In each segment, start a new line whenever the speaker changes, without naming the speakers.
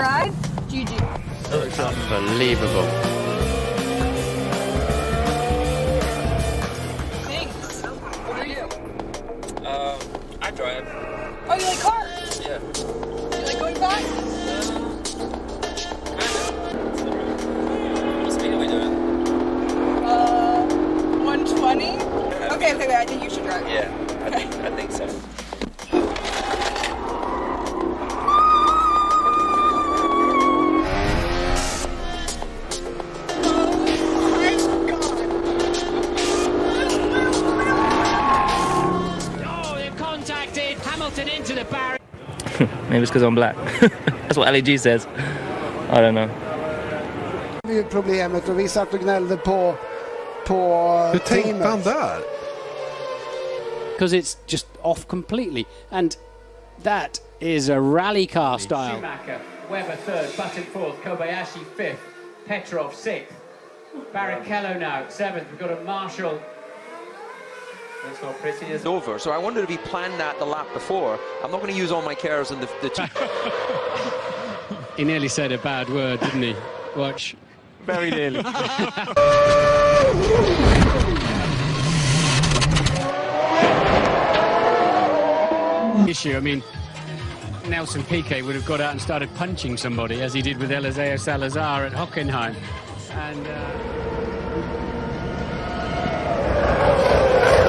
ride. GG.
Unbelievable.
Thanks. What do you do?
I drive.
Oh, you like cars?
Yeah.
You like going fast?
What speed are we doing?
120? Okay, wait, I think you should drive.
Yeah, I think so.
Hamilton into the barrier.
Maybe it's because I'm black. That's what LEG says. I don't know.
Det är problemet och vi satt och gnällde på teamet.
Han där?
Because it's just off completely, and that is a rally car style.
Schumacher, Webber third, Button fourth, Kobayashi fifth, Petrov sixth, Barrichello now seventh. We've got a Marshall.
That's not pretty. It's over. So I wondered if he planned that the lap before. I'm not going to use all my cares in the
He nearly said a bad word, didn't he? Watch.
very nearly.
Issue. I mean, Nelson Piquet would have got out and started punching somebody, as he did with Eliseo Salazar at Hockenheim. And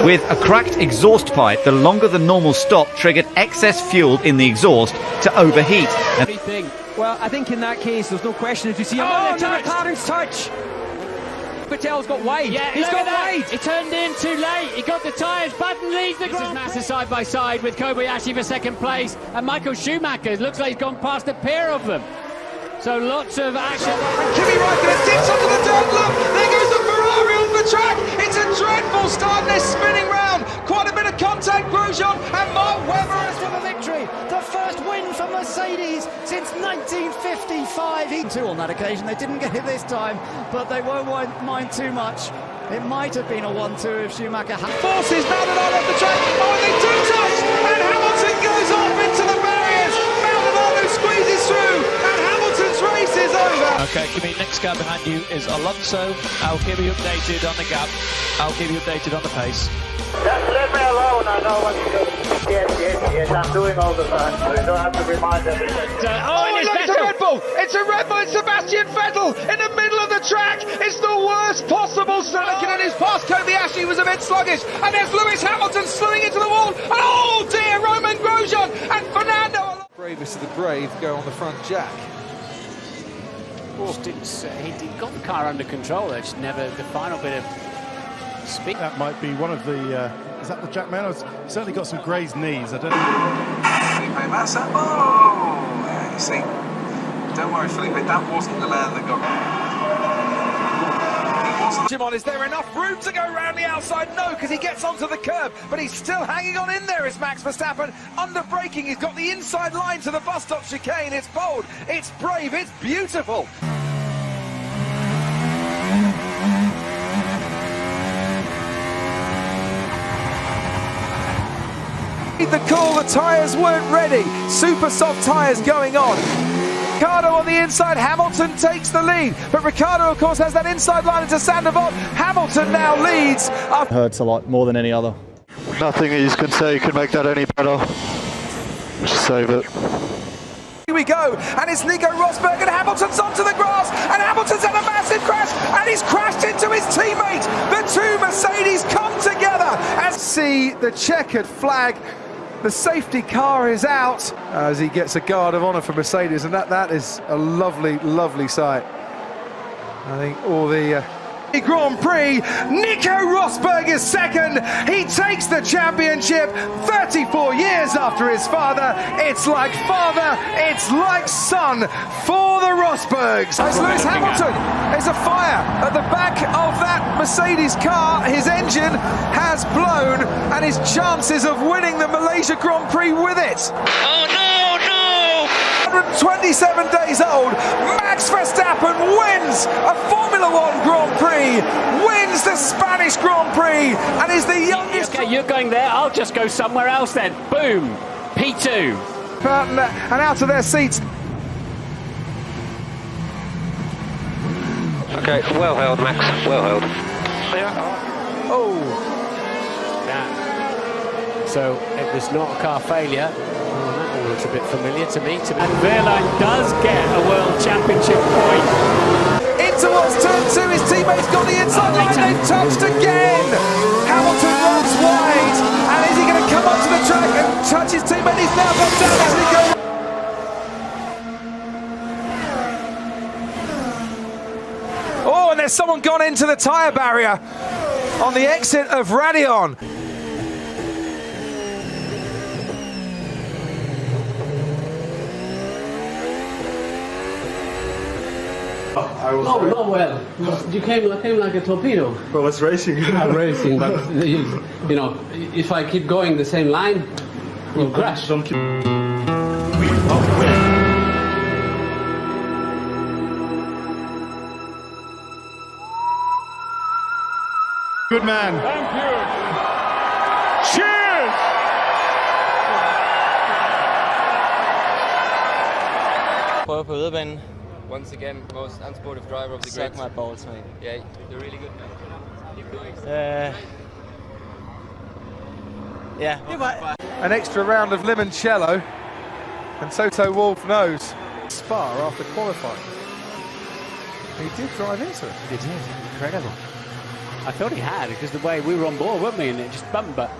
With a cracked exhaust pipe, the longer than normal stop triggered excess fuel in the exhaust to overheat.
everything.
Well, I think in that case, there's no question if you see him.
Oh,
no,
nice.
McLaren's touch. Patel's got wide.
Yeah,
he's got wide.
He turned in too late. He got the tyres. Button leads the Grand Prix. This is Massa side by side with Kobayashi for second place, and Michael Schumacher. It looks like he's gone past a pair of them. So lots of action.
And Kimi Räikkönen dips onto the dirt. Look, there goes the Ferrari on the track. It's a dreadful start. They're spinning round. Quite a bit of contact. Grosjean and Mark Webber is for the victory. The first win for Mercedes since 1955. Two on that occasion. They didn't get it this time, but they won't mind too much. It might have been a 1-2 if Schumacher had. Forces Maldonado off the track. Oh, and they do touch. And Hamilton goes off into the barriers. Maldonado squeezes through. And Hamilton's race is over.
Okay, Kimi, next car behind you is Alonso. I'll keep you updated on the gap. I'll keep you updated on the pace.
Just leave me alone, I know what to do. Yes, I'm doing all the time, so you don't have to remind everything.
Oh, look, it's a Red Bull! It's a Red Bull! It's Sebastian Vettel in the middle of the track! It's the worst possible circuit, and his past Kobayashi was a bit sluggish, and there's Lewis Hamilton slewing into the wall, and oh dear, Roman Grosjean and Fernando!
Bravest of the brave go on the front jack.
He got the car under control. There, just never the final bit of speed.
That might be one of the. Is that the Jack Man? He's certainly got some grazed knees. I don't know.
Felipe Massa. Oh, yeah, you see. Don't worry, Felipe. That wasn't the man that got.
Jimon, is there enough room to go around the outside? No, because he gets onto the curb, but he's still hanging on in there, is Max Verstappen. Under braking, he's got the inside line to the bus stop chicane. It's bold, it's brave, it's beautiful. The call, the tyres weren't ready. Super soft tyres going on. Ricciardo on the inside, Hamilton takes the lead. But Ricciardo, of course, has that inside line into Sandoval. Hamilton now leads.
Hurts a lot more than any other.
Nothing you can say can make that any better. Just save it.
Here we go, and it's Nico Rosberg, and Hamilton's onto the grass, and Hamilton's had a massive crash, and he's crashed into his teammate. The two Mercedes come together and see the checkered flag. The safety car is out as he gets a guard of honour for Mercedes, and that is a lovely, lovely sight. I think all the Grand Prix, Nico Rosberg is second. He takes the championship 34 years after his father. It's like father, it's like son for the Rosbergs. As Lewis Hamilton, there's a fire at the back of that Mercedes car. His engine has blown, and his chances of winning the Malaysia Grand Prix with it.
Oh no, no!
127 days old, Max Verstappen wins a Formula One Grand Prix, wins the Spanish Grand Prix, and is the youngest.
Okay, you're going there. I'll just go somewhere else then. Boom. P2.
And out of their seats.
Okay, well held, Max, well held.
Oh!
So it was not a car failure. Oh, that all looks a bit familiar to me. And Wehrlein does get a World Championship point.
In towards turn 2, his teammates got the inside line, they've touched again! Hamilton runs wide, and is he going to come onto the track and touch his teammate? He's now gone down as he goes. Oh, and there's someone gone into the tyre barrier on the exit of Radion.
No, not well. You came like a torpedo.
Well, it's racing.
Racing, but you know, if I keep going the same line, you'll crash.
Don't keep... Good man.
Thank you. Cheers!
Prøver på yderbanen. Once again, most unsportive driver of the grid.
Suck my balls, mate.
Yeah, you're really good, man. Keep doing so.
Yeah.
An extra round of limoncello, and Toto Wolff knows. Spa after qualifying. He did drive into it.
He did, incredible. I thought he had, because the way we were on board, weren't we? And it just bumped, but...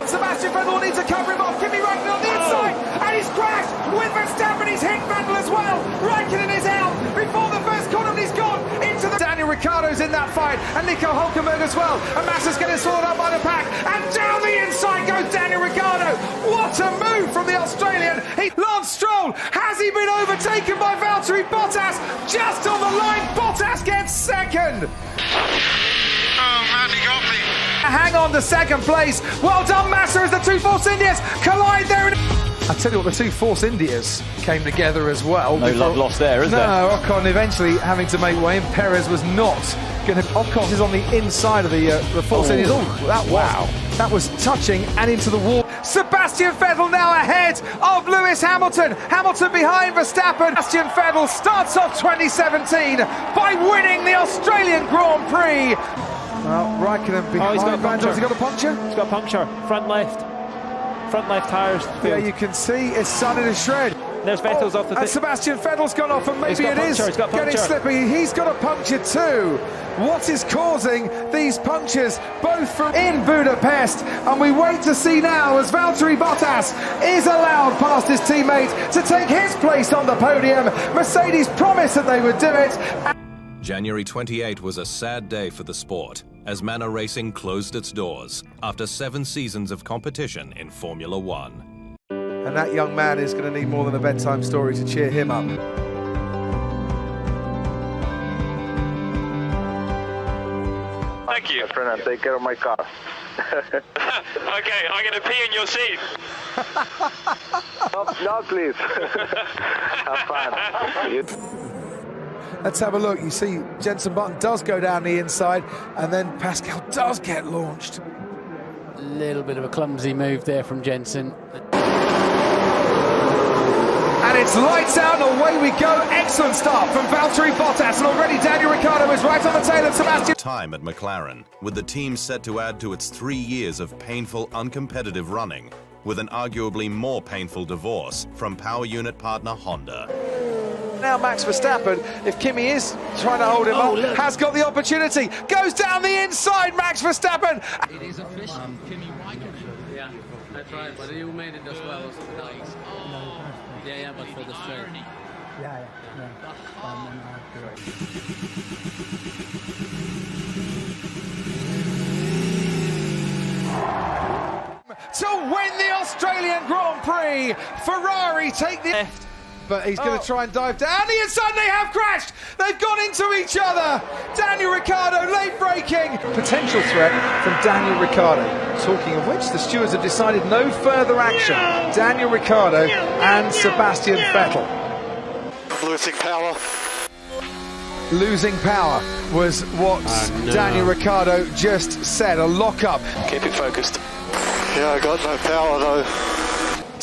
Sebastian Vettel needs to cover him off. Kimi Raikkonen on the inside, and he's crashed with Verstappen. He's hit Vettel as well. Raikkonen is out before the first corner, and he's gone into the... Daniel Ricciardo's in that fight, and Nico Hülkenberg as well. And Massa's getting sorted out by the pack, and down the inside goes Daniel Ricciardo. What a move from the Australian. Lance Stroll, has he been overtaken by Valtteri Bottas? Just on the line, Bottas gets second.
Oh man, he got me.
Hang on to second place. Well done, Massa, as the two Force Indias collide there. I tell you what, the two Force Indias came together as well.
No love lost there, is there?
No, Ocon eventually having to make way, and Perez was not going to. Ocon is on the inside of the Force Indias. Oh, that was touching and into the wall. Sebastian Vettel now ahead of Lewis Hamilton. Hamilton behind Verstappen. Sebastian Vettel starts off 2017 by winning the Australian Grand Prix. Well, Raikkonen behind.
He's got a puncture.
Has he got a puncture?
He's got a puncture. Front left tyres.
Yeah, you can see it's sun in a shred.
There's Vettel's off the
and Sebastian Vettel's gone off, and maybe it is getting slippy. He's got a puncture too. What is causing these punctures, both in Budapest? And we wait to see now as Valtteri Bottas is allowed past his teammate to take his place on the podium. Mercedes promised that they would do it.
January 28 was a sad day for the sport, as Manor Racing closed its doors after 7 seasons of competition in Formula One.
And that young man is going to need more than a bedtime story to cheer him up.
Thank you. Fernand, take care of my car.
Okay, I'm going to pee in your seat.
No, please. Have fun.
Let's have a look. You see Jenson Button does go down the inside, and then Pascal does get launched.
A little bit of a clumsy move there from Jenson.
And it's lights out and away we go. Excellent start from Valtteri Bottas, and already Daniel Ricciardo is right on the tail of Sebastian.
Time at McLaren, with the team set to add to its 3 years of painful, uncompetitive running, with an arguably more painful divorce from power unit partner Honda.
Now Max Verstappen, if Kimi is trying to hold him up, has got the opportunity. Goes down the inside, Max Verstappen.
It is official. Kimi Raikkonen. Yeah, that's right. But you made it as well. Nice. Oh. Yeah, but for the straight.
Yeah.
To win the Australian Grand Prix, Ferrari take the left. But he's going to try and dive down the inside. They have crashed. They've gone into each other. Daniel Ricciardo late braking. Potential threat from Daniel Ricciardo. Talking of which, the stewards have decided no further action. Daniel Ricciardo and Sebastian Vettel.
Losing power.
Losing power was what Daniel Ricciardo just said. A lock-up.
Keep it focused. Yeah, I got no power though.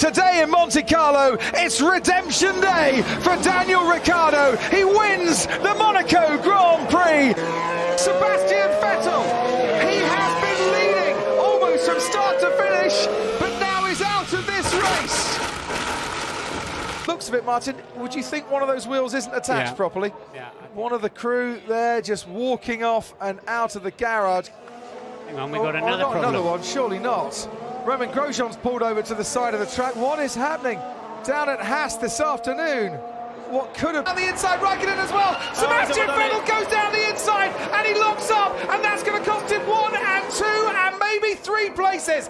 Today in Monte Carlo, it's redemption day for Daniel Ricciardo. He wins the Monaco Grand Prix. Sebastian Vettel, he has been leading almost from start to finish, but now he's out of this race. Looks of it, Martin, would you think one of those wheels isn't attached properly?
Yeah.
One of the crew there just walking off and out of the garage.
Hang on, we've got another
not
problem.
another one, surely not. Roman Grosjean's pulled over to the side of the track. What is happening down at Haas this afternoon? What could have... On the inside, Raikkonen as well. Sebastian Vettel goes down the inside and he locks up, and that's going to cost him 1 and 2 and maybe 3 places.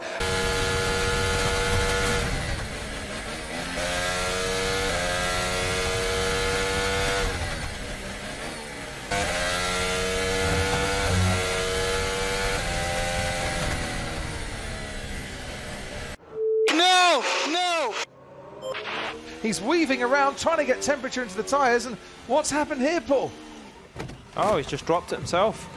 No! He's weaving around, trying to get temperature into the tyres, and what's happened here, Paul?
Oh, he's just dropped it himself.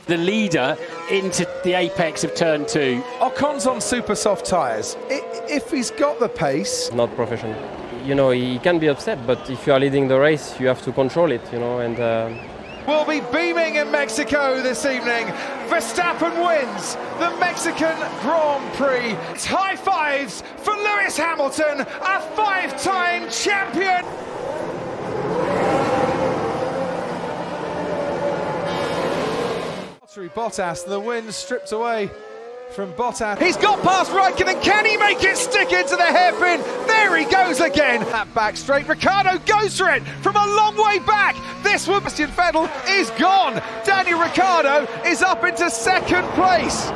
The leader into the apex of turn 2.
Ocon's on super soft tyres. If he's got the pace...
Not professional. You know, he can be upset, but if you are leading the race, you have to control it, you know, and...
Will be beaming in Mexico this evening. Verstappen wins the Mexican Grand Prix. It's high fives for Lewis Hamilton, a 5-time champion. Bottas, the win stripped away from Bottas. He's got past Raikkonen. Can he make it stick into the hairpin? There he goes again. That back straight. Ricciardo goes for it from a long way back. This one, Sebastian Vettel is gone. Daniel Ricciardo is up into second place.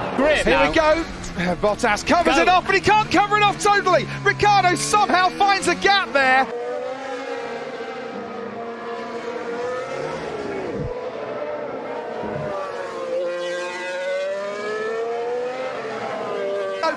Here we go. Bottas covers it off, but he can't cover it off totally. Ricciardo somehow finds a gap there.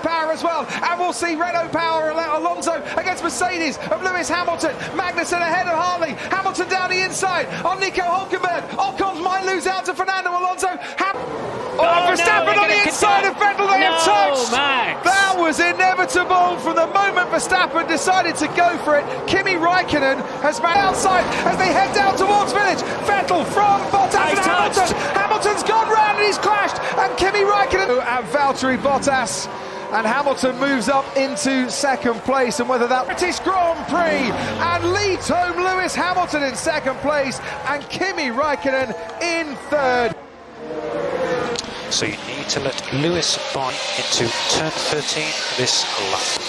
Power as well, and we'll see Renault power. Alonso against Mercedes of Lewis Hamilton. Magnussen ahead of Hartley. Hamilton down the inside on Nico Hülkenberg. Ocon might lose out to Fernando Alonso. Verstappen on the inside of Vettel. They have touched.
Max.
That was inevitable from the moment Verstappen decided to go for it. Kimi Raikkonen has ran outside as they head down towards Village. Vettel from Bottas and Hamilton. Hamilton's gone round and he's clashed. And Kimi Raikkonen and Valtteri Bottas. And Hamilton moves up into second place, and whether that British Grand Prix and leads home Lewis Hamilton in second place and Kimi Raikkonen in third.
So you need to let Lewis buy into turn 13 this lap.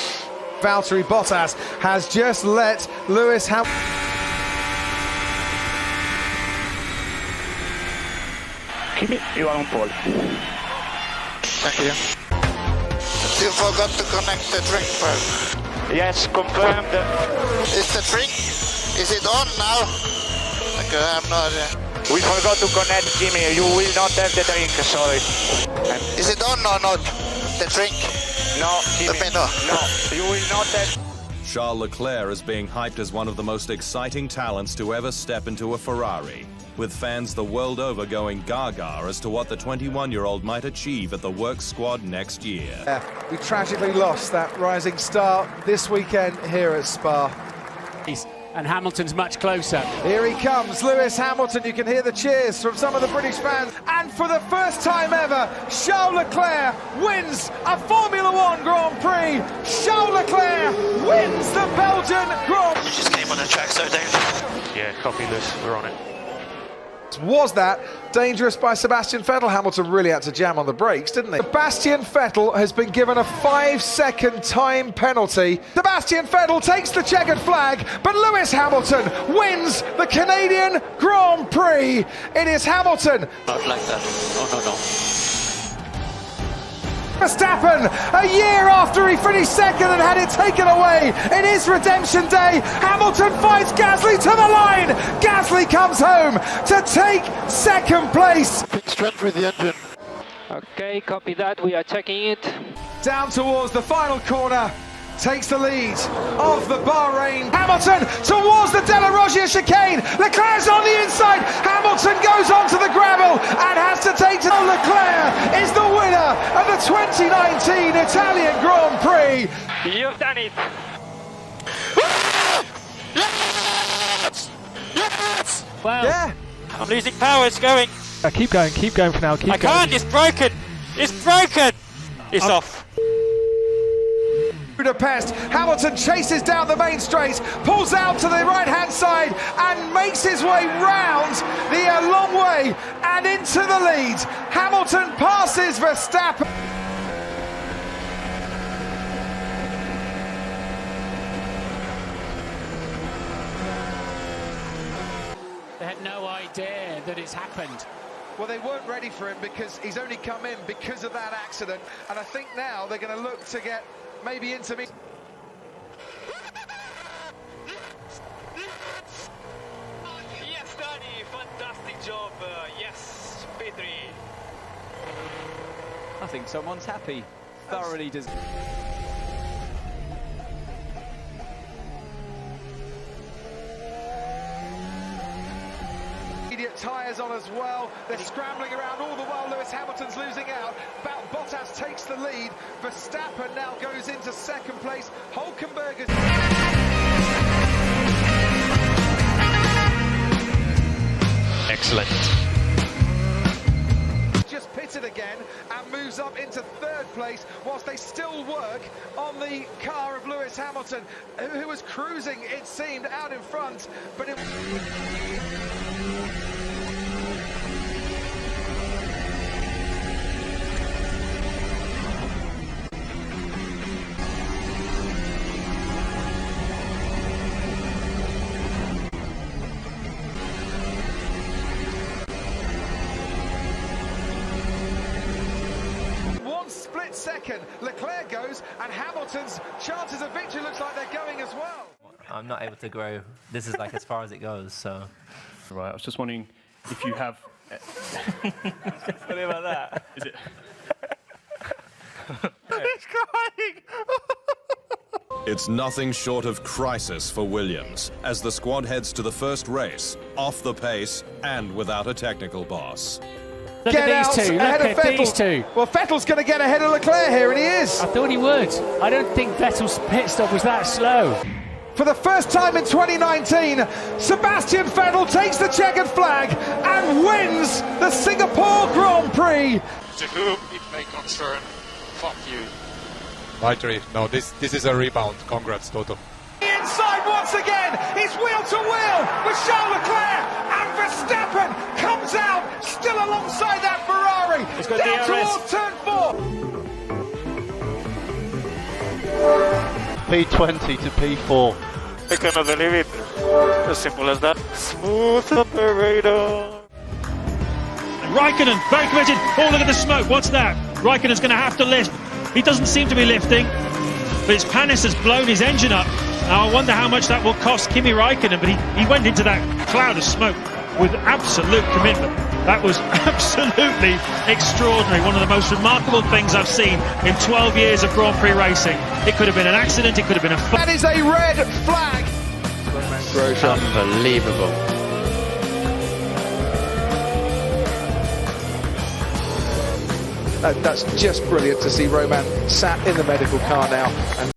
Valtteri Bottas has just let Lewis Hamilton.
Kimi, you are on pole.
Thank you.
You forgot to connect the drink first.
Yes, confirmed.
Is the drink, is it on now? Okay, I have no idea.
We forgot to connect, Jimmy. You will not have the drink, sorry.
Is it on or not? The drink?
No, Jimmy.
Let me know.
No, you will not have...
Charles Leclerc is being hyped as one of the most exciting talents to ever step into a Ferrari, with fans the world over going gaga as to what the 21-year-old might achieve at the Works Squad next year.
We tragically lost that rising star this weekend here at Spa.
And Hamilton's much closer.
Here he comes, Lewis Hamilton. You can hear the cheers from some of the British fans. And for the first time ever, Charles Leclerc wins a Formula One Grand Prix. Charles Leclerc wins the Belgian Grand Prix.
Just came on the track, so Dave.
Yeah, copy this. We're on it.
Was that dangerous by Sebastian Vettel? Hamilton really had to jam on the brakes, didn't he? Sebastian Vettel has been given a 5-second time penalty. Sebastian Vettel takes the checkered flag, but Lewis Hamilton wins the Canadian Grand Prix. It is Hamilton.
Not like that. Oh, no.
Verstappen, a year after he finished second and had it taken away, it is redemption day. Hamilton fights Gasly to the line. Gasly comes home to take second place.
Strength with the engine.
Okay, copy that. We are checking it.
Down towards the final corner takes the lead of the Bahrain. Hamilton towards the De La Roggia chicane. Leclerc's on the inside. Hamilton goes onto the gravel and has to take to Leclerc is the winner of the 2019 Italian Grand Prix.
You've done it.
Wow.
Yeah.
I'm losing power, it's going.
Keep going for now.
I can't, it's broken. It's broken. It's off.
Budapest, Hamilton chases down the main straight, pulls out to the right hand side and makes his way round the long way and into the lead. Hamilton passes Verstappen.
They had no idea that it's happened.
Well, they weren't ready for him because he's only come in because of that accident, and I think now they're going to look to get maybe into me.
Yes, Danny, fantastic job. Yes, P3.
I think someone's happy. Thoroughly does.
Tyres on as well. They're scrambling around all the while. Lewis Hamilton's losing out. Bottas takes the lead. Verstappen now goes into second place. Hulkenberg is...
Excellent.
Just pitted again and moves up into third place whilst they still work on the car of Lewis Hamilton, who was cruising, it seemed, out in front, but it... Split second, Leclerc goes, and Hamilton's chances of victory looks like they're going as well.
I'm not able to grow. This is like as far as it goes, so.
Right, I was just wondering if you have.
What about that?
Is it?
He's crying!
It's nothing short of crisis for Williams as the squad heads to the first race, off the pace and without a technical boss.
Look
Get
at
out
these two.
ahead
Look
of
at
Vettel.
these two.
Well, Vettel's going to get ahead of Leclerc here, and he is.
I thought he would. I don't think Vettel's pit stop was that slow.
For the first time in 2019, Sebastian Vettel takes the checkered flag and wins the Singapore Grand Prix.
To whom it may concern, fuck you. Victory. No, this is a rebound. Congrats, Toto.
Inside once again, it's wheel to wheel with Charles Leclerc, and Verstappen comes out, still alongside that Ferrari,
It's got
down
DRS.
towards turn 4.
P20 to P4.
I cannot believe it. As simple as that. Smooth operator.
Raikkonen, very committed. Oh, look at the smoke. What's that? Raikkonen's going to have to lift. He doesn't seem to be lifting, but his Panis has blown his engine up. Now, I wonder how much that will cost Kimi Raikkonen, but he went into that cloud of smoke with absolute commitment. That was absolutely extraordinary. One of the most remarkable things I've seen in 12 years of Grand Prix racing. It could have been an accident, it could have been a...
That is a red flag.
Unbelievable.
That's just brilliant to see Roman sat in the medical car now. And